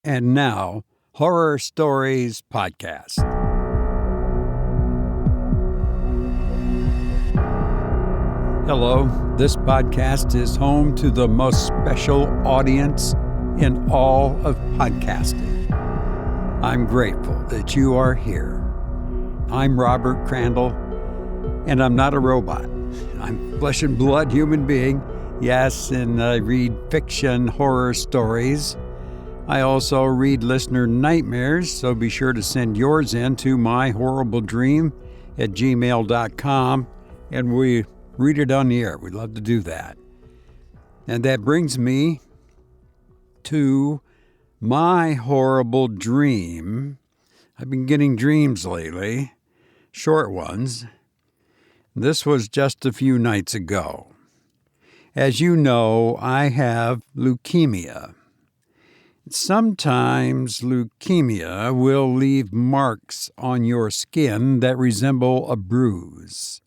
And now, Horror Stories Podcast. Hello, this podcast is home to the most special audience in all of podcasting. I'm grateful that you are here. I'm Robert Crandall, and I'm not a robot. I'm a flesh and blood human being, yes, and I read fiction horror stories. I also read listener nightmares, so be sure to send yours in to myhorribledream@gmail.com, and we read it on the air. We'd love to do that. And that brings me to my horrible dream. I've been getting dreams lately, short ones. This was just a few nights ago. As you know, I have leukemia. Sometimes leukemia will leave marks on your skin that resemble a bruise,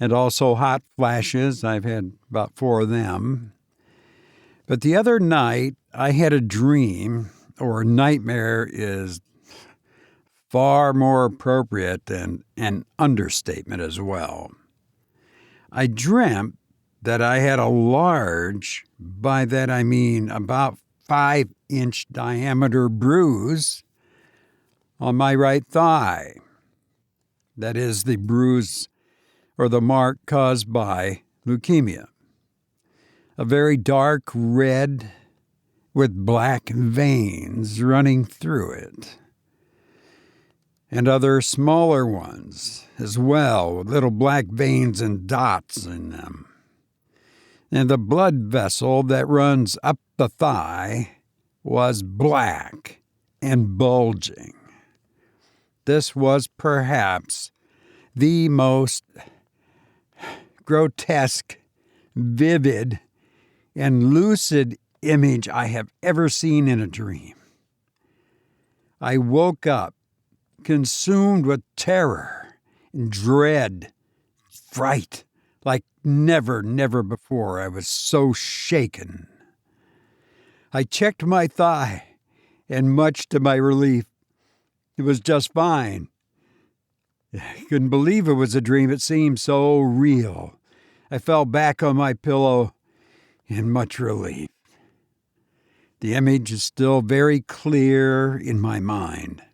and also hot flashes. I've had about 4 of them. But the other night, I had a dream, or nightmare is far more appropriate than an understatement as well. I dreamt that I had a large, by that I mean about 5-inch diameter bruise on my right thigh. That is the bruise or the mark caused by leukemia. A very dark red with black veins running through it. And other smaller ones as well, with little black veins and dots in them. And the blood vessel that runs up the thigh was black and bulging. This was perhaps the most grotesque, vivid, and lucid image I have ever seen in a dream. I woke up consumed with terror, dread, fright, like never before. I was so shaken. I checked my thigh, and much to my relief, it was just fine. I couldn't believe it was a dream. It seemed so real. I fell back on my pillow in much relief. The image is still very clear in my mind.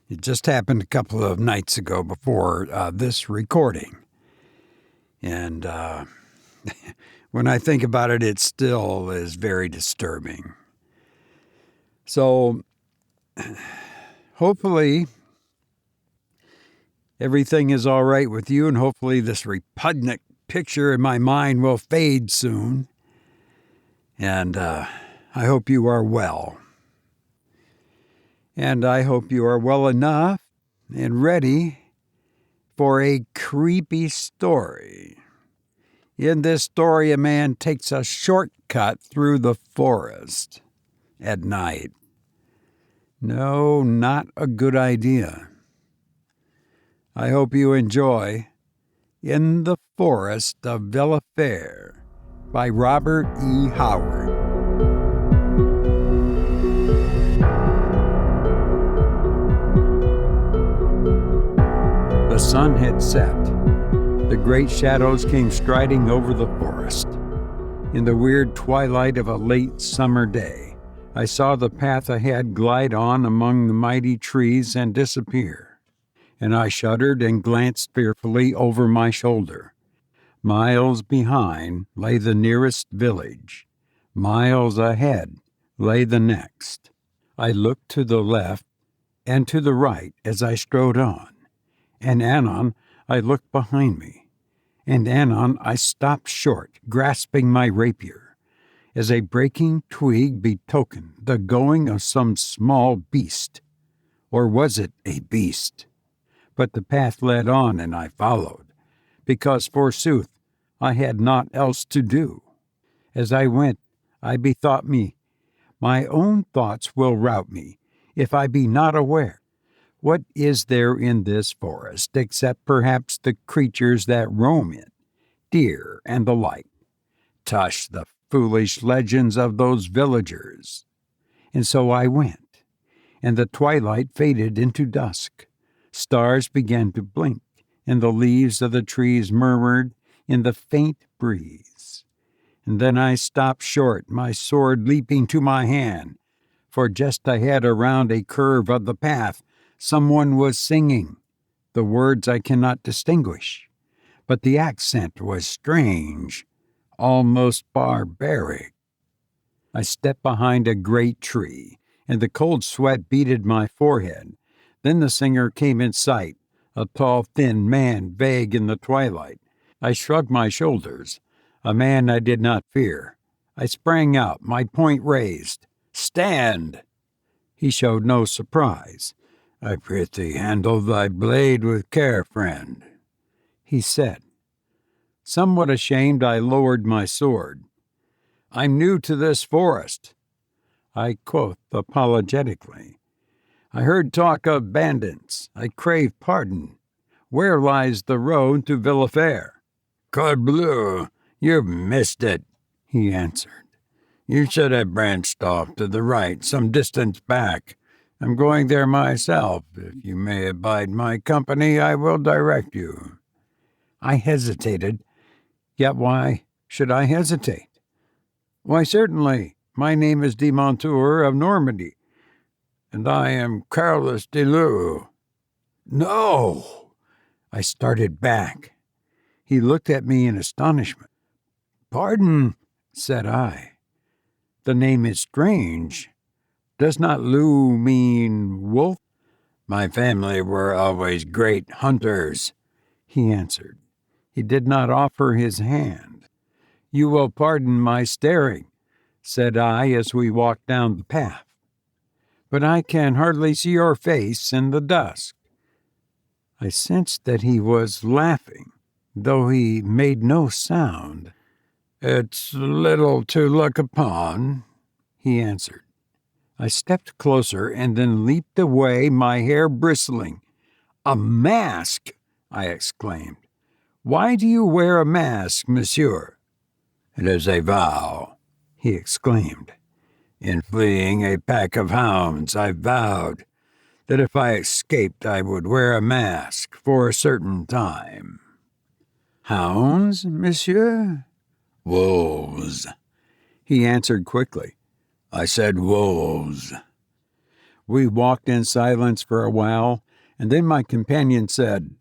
It just happened a couple of nights ago before this recording. And when I think about it, it still is very disturbing. So hopefully everything is all right with you, and hopefully this repugnant picture in my mind will fade soon. And I hope you are well. And I hope you are well enough and ready for a creepy story. In this story, a man takes a shortcut through the forest at night. No, not a good idea. I hope you enjoy In the Forest of Villefere by Robert E. Howard. The sun had set. The great shadows came striding over the forest. In the weird twilight of a late summer day, I saw the path ahead glide on among the mighty trees and disappear. And I shuddered and glanced fearfully over my shoulder. Miles behind lay the nearest village. Miles ahead lay the next. I looked to the left and to the right as I strode on. And anon I looked behind me, and anon I stopped short, grasping my rapier, as a breaking twig betokened the going of some small beast. Or was it a beast? But the path led on, and I followed, because, forsooth, I had naught else to do. As I went, I bethought me, my own thoughts will rout me, if I be not aware. What is there in this forest, except perhaps the creatures that roam it, deer and the like? Tush, the foolish legends of those villagers. And so I went, and the twilight faded into dusk. Stars began to blink, and the leaves of the trees murmured in the faint breeze. And then I stopped short, my sword leaping to my hand, for just ahead around a curve of the path, someone was singing. The words I cannot distinguish, but the accent was strange, almost barbaric. I stepped behind a great tree, and the cold sweat beaded my forehead. Then the singer came in sight, a tall, thin man, vague in the twilight. I shrugged my shoulders, a man I did not fear. I sprang out, my point raised. "Stand!" He showed no surprise. "I prithee handle thy blade with care, friend," he said. Somewhat ashamed, I lowered my sword. "I'm new to this forest," I quoth apologetically. "I heard talk of bandits. I crave pardon. Where lies the road to Villefere?" "Corbleu, you've missed it," he answered. "You should have branched off to the right, some distance back. I'm going there myself. If you may abide my company, I will direct you." I hesitated. Yet why should I hesitate? "Why, certainly. My name is de Montour of Normandy." "And I am Carlos de Leu." "No!" I started back. He looked at me in astonishment. "Pardon," said I. "The name is strange. Does not Leu mean wolf?" "My family were always great hunters," he answered. He did not offer his hand. "You will pardon my staring," said I as we walked down the path. "But I can hardly see your face in the dusk." I sensed that he was laughing, though he made no sound. "It's little to look upon," he answered. I stepped closer and then leaped away, my hair bristling. "A mask!" I exclaimed. "Why do you wear a mask, monsieur?" "It is a vow," he exclaimed. "In fleeing a pack of hounds, I vowed that if I escaped I would wear a mask for a certain time." "Hounds, monsieur?" "Wolves," he answered quickly. "I said wolves." We walked in silence for a while, and then my companion said,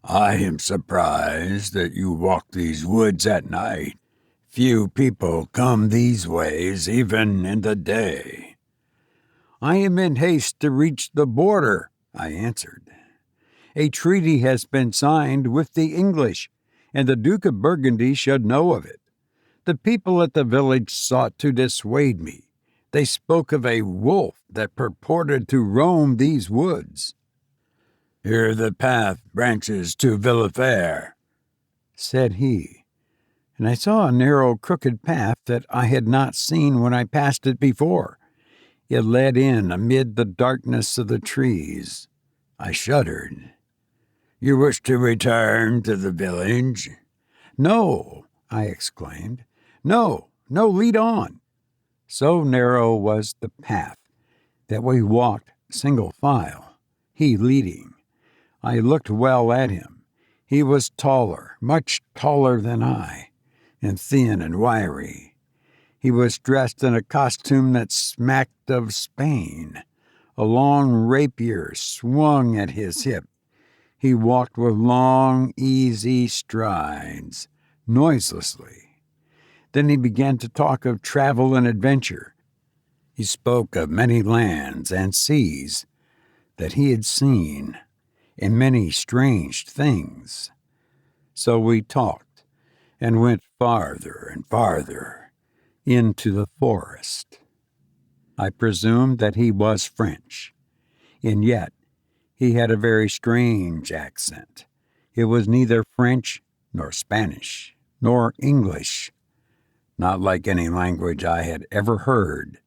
"I am surprised that you walk these woods at night. Few people come these ways even in the day." "I am in haste to reach the border," I answered. "A treaty has been signed with the English, and the Duke of Burgundy should know of it. The people at the village sought to dissuade me. They spoke of a wolf that purported to roam these woods." "Here the path branches to Villefere," said he, and I saw a narrow, crooked path that I had not seen when I passed it before. It led in amid the darkness of the trees. I shuddered. "You wish to return to the village?" "No," I exclaimed. "No, lead on." So narrow was the path that we walked single file, he leading. I looked well at him. He was taller, much taller than I, and thin and wiry. He was dressed in a costume that smacked of Spain. A long rapier swung at his hip. He walked with long, easy strides, noiselessly. Then he began to talk of travel and adventure. He spoke of many lands and seas that he had seen, and many strange things. So we talked and went farther and farther into the forest. I presumed that he was French, and yet he had a very strange accent. It was neither French nor Spanish nor English, not like any language I had ever heard.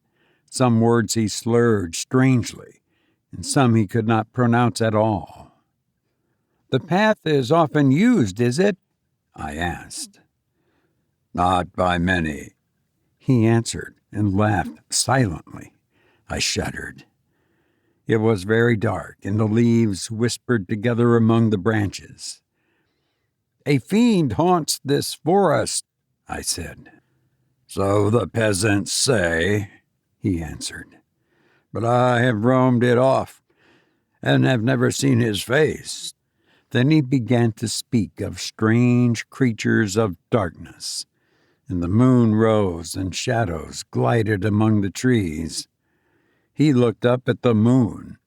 Some words he slurred strangely, and some he could not pronounce at all. "The path is often used, is it?" I asked. "Not by many," he answered, and laughed silently. I shuddered. It was very dark, and the leaves whispered together among the branches. "A fiend haunts this forest," I said. "So the peasants say," he answered, "but I have roamed it off and have never seen his face." Then he began to speak of strange creatures of darkness, and the moon rose and shadows glided among the trees. He looked up at the moon.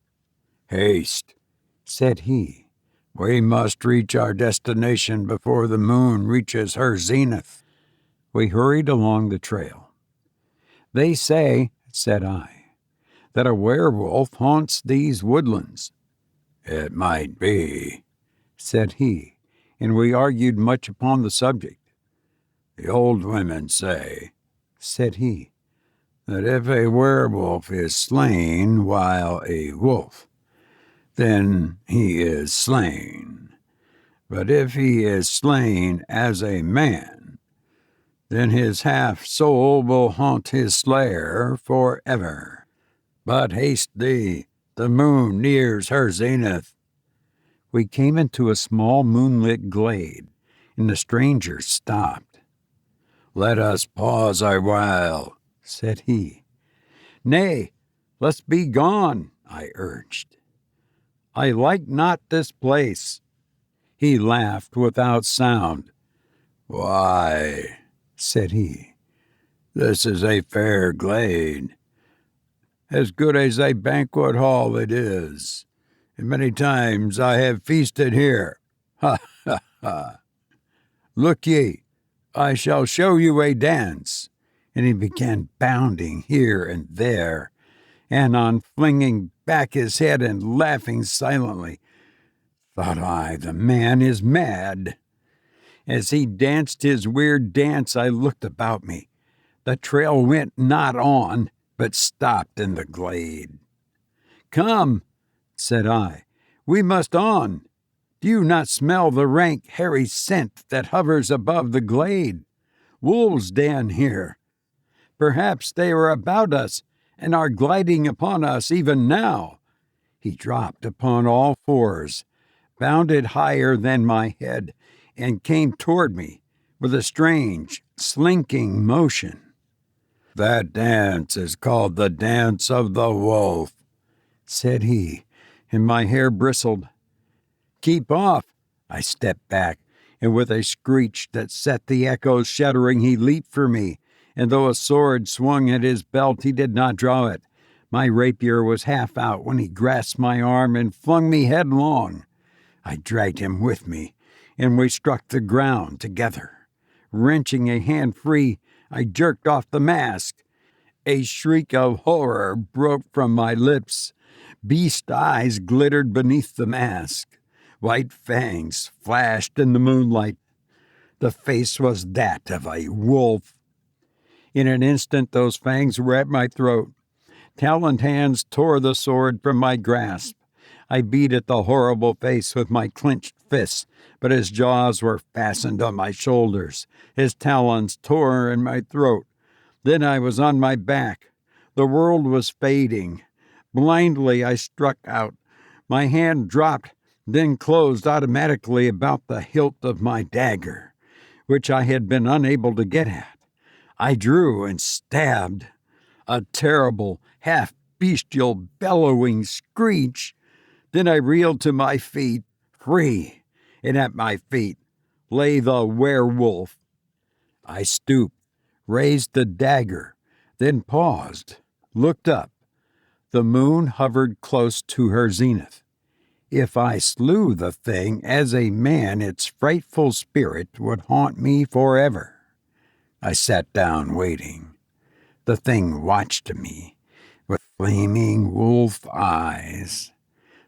"Haste," said he. "We must reach our destination before the moon reaches her zenith." We hurried along the trail. "They say," said I, "that a werewolf haunts these woodlands." "It might be," said he, and we argued much upon the subject. "The old women say," said he, "that if a werewolf is slain while a wolf, then he is slain. But if he is slain as a man, then his half-soul will haunt his slayer forever. But haste thee, the moon nears her zenith." We came into a small moonlit glade, and the stranger stopped. "Let us pause a while," said he. "Nay, let's be gone," I urged. "I like not this place." He laughed without sound. "Why," said he, "this is a fair glade. As good as a banquet hall it is, and many times I have feasted here. Ha, ha, ha! Look ye, I shall show you a dance." And he began bounding here and there, and on flinging back his head and laughing silently. Thought I, the man is mad. As he danced his weird dance, I looked about me. The trail went not on, but stopped in the glade. "Come," said I, "we must on. Do you not smell the rank, hairy scent that hovers above the glade? Wolves den here. Perhaps they are about us and are gliding upon us even now." He dropped upon all fours, bounded higher than my head, and came toward me with a strange, slinking motion. "That dance is called the dance of the wolf," said he, and my hair bristled. "Keep off!" I stepped back, and with a screech that set the echoes shuddering, he leaped for me, and though a sword swung at his belt, he did not draw it. My rapier was half out when he grasped my arm and flung me headlong. I dragged him with me, and we struck the ground together. Wrenching a hand free, I jerked off the mask. A shriek of horror broke from my lips. Beast eyes glittered beneath the mask. White fangs flashed in the moonlight. The face was that of a wolf. In an instant, those fangs were at my throat. Taloned hands tore the sword from my grasp. I beat at the horrible face with my clenched fists, but his jaws were fastened on my shoulders. His talons tore in my throat. Then I was on my back. The world was fading. Blindly I struck out. My hand dropped, then closed automatically about the hilt of my dagger, which I had been unable to get at. I drew and stabbed. A terrible, half-bestial, bellowing screech. Then I reeled to my feet, free, and at my feet lay the werewolf. I stooped, raised the dagger, then paused, looked up. The moon hovered close to her zenith. If I slew the thing as a man, its frightful spirit would haunt me forever. I sat down waiting. The thing watched me with flaming wolf eyes.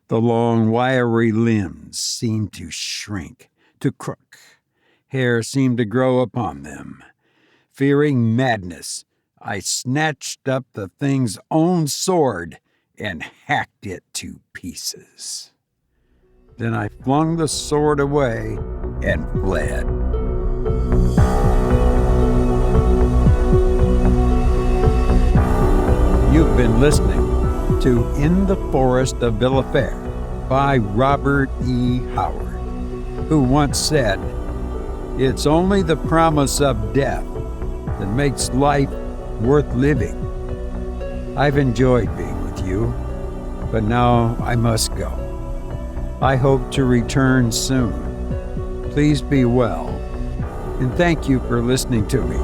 The long, wiry limbs seemed to shrink, to crook. Hair seemed to grow upon them. Fearing madness, I snatched up the thing's own sword and hacked it to pieces. Then I flung the sword away and fled. You've been listening to In the Forest of Villefere by Robert E. Howard, who once said, "It's only the promise of death that makes life worth living." I've enjoyed being with you, but now I must go. I hope to return soon. Please be well, and thank you for listening to me.